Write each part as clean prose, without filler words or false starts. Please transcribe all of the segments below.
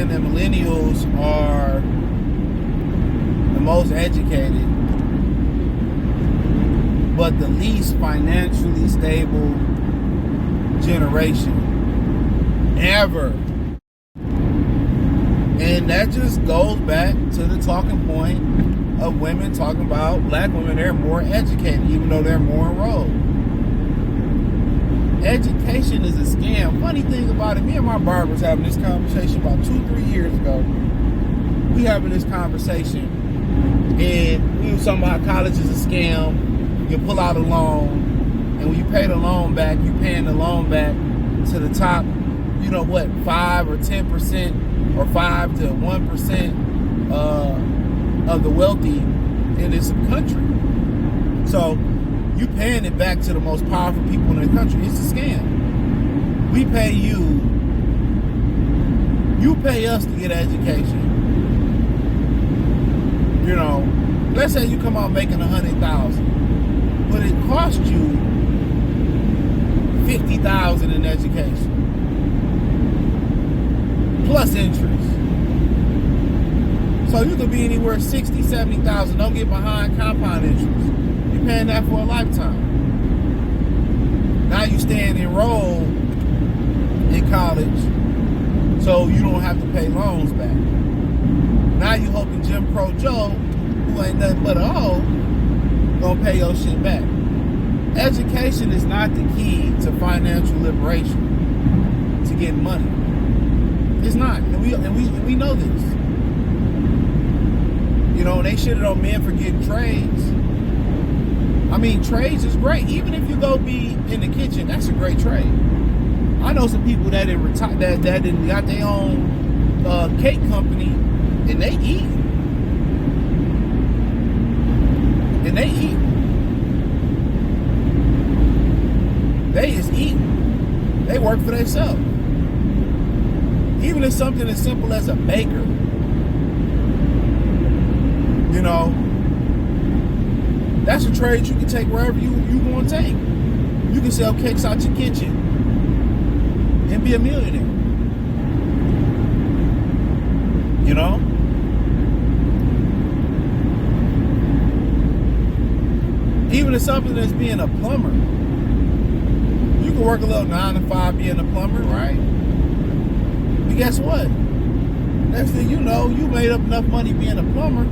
saying that millennials are the most educated, but the least financially stable generation ever. And that just goes back to the talking point of women talking about black women. They're more educated, even though they're more enrolled. Education is a scam. Funny thing about it, me and my barber was having this conversation about 2-3 years ago. We having this conversation, and we were talking about college is a scam. You pull out a loan, and when you pay the loan back, you paying the loan back to the top, 5 or 10%, or 5 to 1% of the wealthy in this country. So you paying it back to the most powerful people in the country. It's a scam. We pay you pay us to get an education. Let's say you come out making $100,000, but it cost you $50,000 in education, plus interest. So you could be anywhere $60,000, $70,000. Don't get behind compound interest. You're paying that for a lifetime. Now you staying enrolled in college, so you don't have to pay loans back. Now you hoping Jim Crow Joe, who ain't nothing but a hoe, gonna pay your shit back. Education is not the key to financial liberation, to getting money. It's not, and we know this. They shitted on men for getting trades. I mean, trades is great. Even if you go be in the kitchen, that's a great trade. I know some people that got their own cake company, and they eat. They is eating. They work for themselves. Even if something as simple as a baker, that's a trade you can take wherever you want to take. You can sell cakes out your kitchen and be a millionaire. Even if something that's being a plumber, you can work a little 9 to 5 being a plumber, right? But guess what? Next thing you know, you made up enough money being a plumber,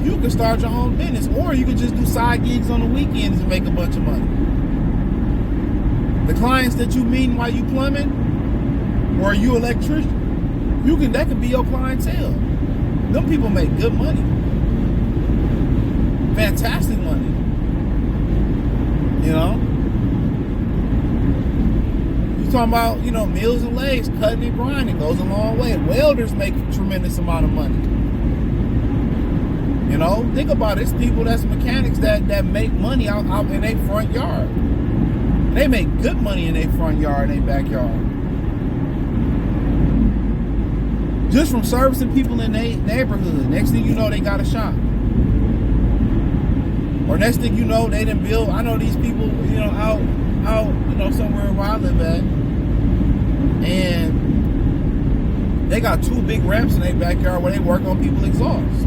you can start your own business, or you can just do side gigs on the weekends and make a bunch of money. The clients that you meet while you plumbing, or you electrician, that could be your clientele. Them people make good money, fantastic money. You talking about mills and lathes, cutting and grinding goes a long way. Welders make a tremendous amount of money. Think about it. It's people that's mechanics that make money out in their front yard. They make good money in their front yard, in their backyard. Just from servicing people in their neighborhood. Next thing you know, they got a shop. Or next thing you know, they done build. I know these people, out somewhere where I live at, and they got 2 big ramps in their backyard where they work on people's exhausts.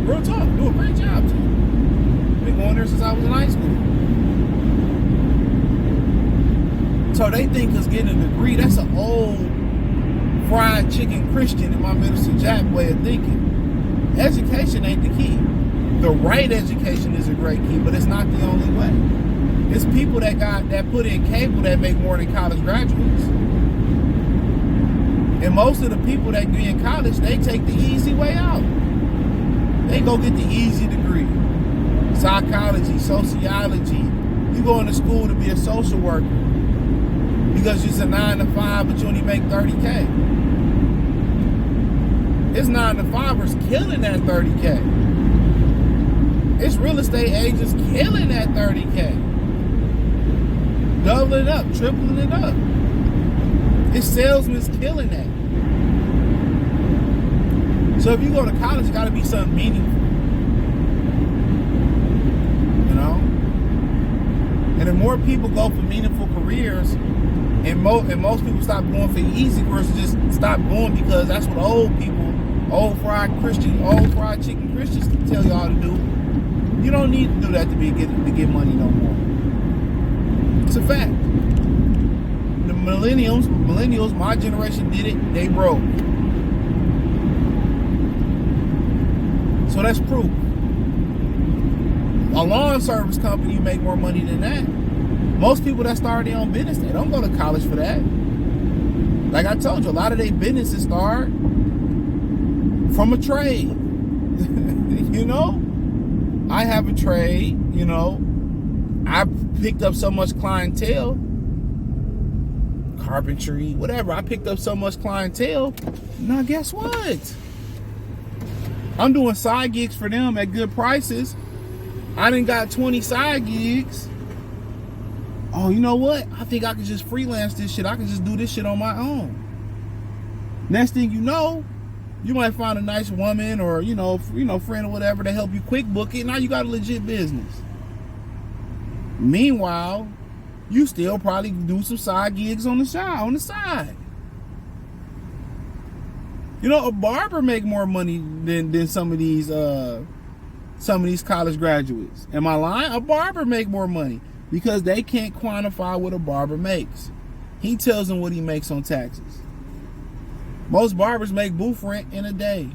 Real talk, do a great job too. Been going there since I was in high school. So they think us getting a degree, that's an old fried chicken Christian in my Minister Jack way of thinking. Education ain't the key. The right education is a great key, but it's not the only way. It's people that put in cable that make more than college graduates. And most of the people that be in college, they take the easy way out. They go get the easy degree. Psychology, sociology. You go into school to be a social worker because it's a 9 to 5, but you only make $30K. It's 9 to 5ers killing that $30K. It's real estate agents killing that $30K. Doubling it up, tripling it up. It's salesmen killing that. So if you go to college, it got to be something meaningful. And if more people go for meaningful careers, And most people stop going for easy versus just stop going because that's what old people, old fried chicken Christians can tell y'all to do. You don't need to do that to get money no more. It's a fact. The millennials, my generation did it, they broke. So that's proof. A lawn service company, you make more money than that. Most people that start their own business, they don't go to college for that. Like I told you, a lot of their businesses start from a trade. You know? I have a trade, you know. I picked up so much clientele, carpentry, whatever. I picked up so much clientele. Now guess what? I'm doing side gigs for them at good prices. I done got 20 side gigs. Oh, you know what? I think I can just freelance this shit. I can just do this shit on my own. Next thing you know, you might find a nice woman or, you know, friend or whatever to help you quick book it. Now you got a legit business. Meanwhile, you still probably do some side gigs on the side. You know, a barber make more money than some of these college graduates. Am I lying? A barber make more money because they can't quantify what a barber makes. He tells them what he makes on taxes. Most barbers make booth rent in a day.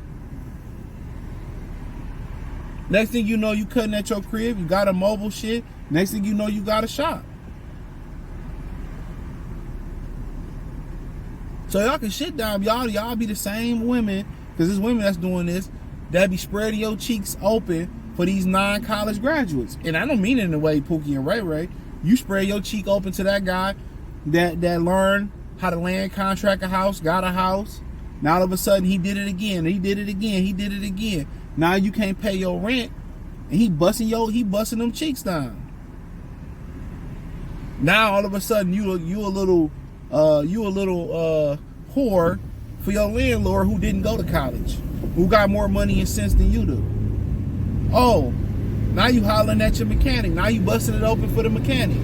Next thing you know, you cutting at your crib, you got a mobile shit. Next thing you know, you got a shop. So y'all can shit down. Y'all be the same women, because there's women that's doing this, that be spreading your cheeks open for these non-college graduates. And I don't mean it in the way Pookie and Ray Ray. You spread your cheek open to that guy that learned how to land contract a house, got a house. Now all of a sudden he did it again. Now you can't pay your rent, and he busting them cheeks down. Now all of a sudden you a little whore for your landlord who didn't go to college, who got more money and sense than you do. Oh, now you hollering at your mechanic. Now you busting it open for the mechanic.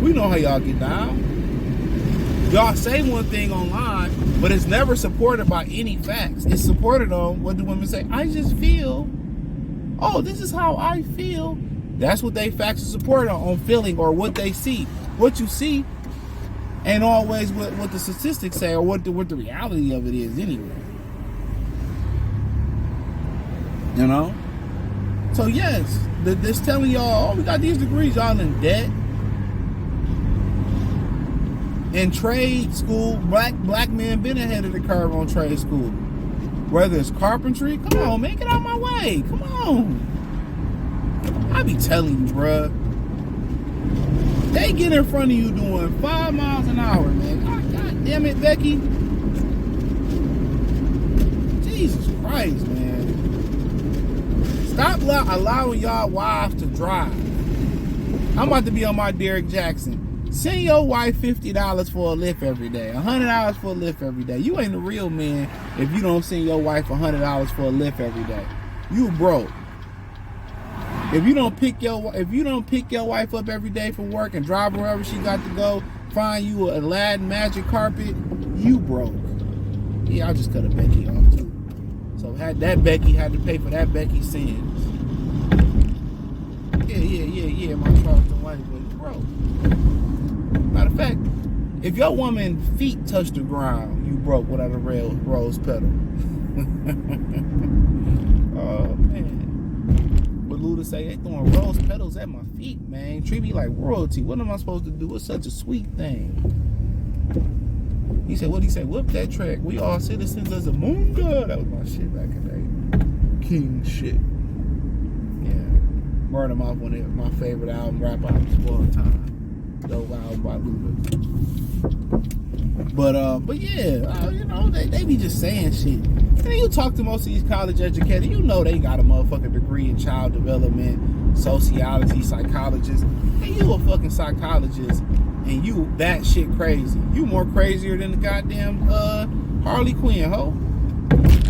We know how y'all get down. Y'all say one thing online, but it's never supported by any facts. It's supported on, what do women say? I just feel. Oh, this is how I feel. That's what they facts are supported on feeling, or what they see. What you see ain't always what the statistics say, or what the reality of it is anyway. You know? So yes, this telling y'all, oh, we got these degrees, y'all in debt. In trade school, black men been ahead of the curve on trade school. Whether it's carpentry, come on, man, get out my way. Come on. I be telling you, bruh. They get in front of you doing 5 miles an hour, man. God damn it, Becky. Jesus Christ, man. Stop allowing y'all wives to drive. I'm about to be on my Derek Jackson. Send your wife $50 for a lift every day, $100 for a lift every day. You ain't a real man if you don't send your wife $100 for a lift every day. You broke. If you don't pick your wife up every day for work and drive her wherever she got to go, find you a Aladdin magic carpet, you broke. Yeah, I just cut a Becky off too. So that Becky had to pay for that Becky's sins. Yeah, my Charleston wife was broke. Matter of fact, if your woman's feet touch the ground, you broke without a rose petal. Oh, man. But Luda say, they throwing rose petals at my feet, man. Treat me like royalty. What am I supposed to do? It's such a sweet thing. He said, what'd he say? Whoop that track. We all citizens of the moon god. That was my shit back in the day. King shit. Yeah. Burn Him Off, one of my favorite rap albums of all time. Dope album by Luda. But yeah, you know, they be just saying shit. And then you talk to most of these college educators, you know they got a motherfucking degree in child development, sociology, psychologist. And you a fucking psychologist, and you that shit crazy. You more crazier than the goddamn Harley Quinn, ho.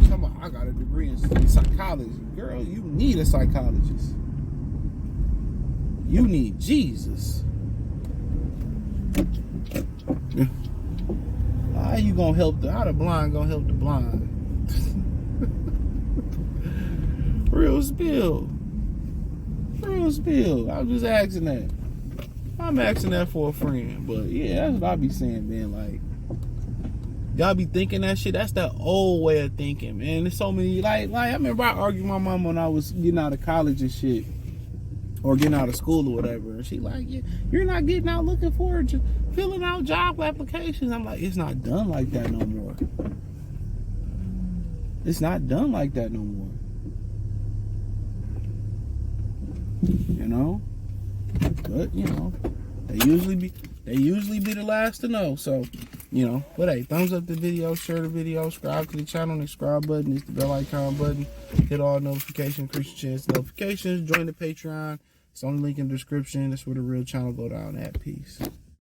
Come on, I got a degree in psychology. Girl, you need a psychologist. You need Jesus. How you gonna help how the blind gonna help the blind? Real spill. Real spill. I was just asking that. I'm asking that for a friend. But yeah, that's what I be saying, man. Like, y'all be thinking that shit. That's that old way of thinking, man. There's so many, like I remember I argued with my mom when I was getting out of college and shit. Or getting out of school or whatever. And she like, yeah, you're not getting out looking for it, filling out job applications. I'm like, it's not done like that no more. It's not done like that no more. You know? But, you know, they usually be the last to know. So, you know, but hey, thumbs up the video, share the video, subscribe to the channel. The subscribe button is the bell icon button. Hit all notifications, increase your chance of notifications. Join the Patreon. It's on the link in the description. That's where the real channel go down at. Peace.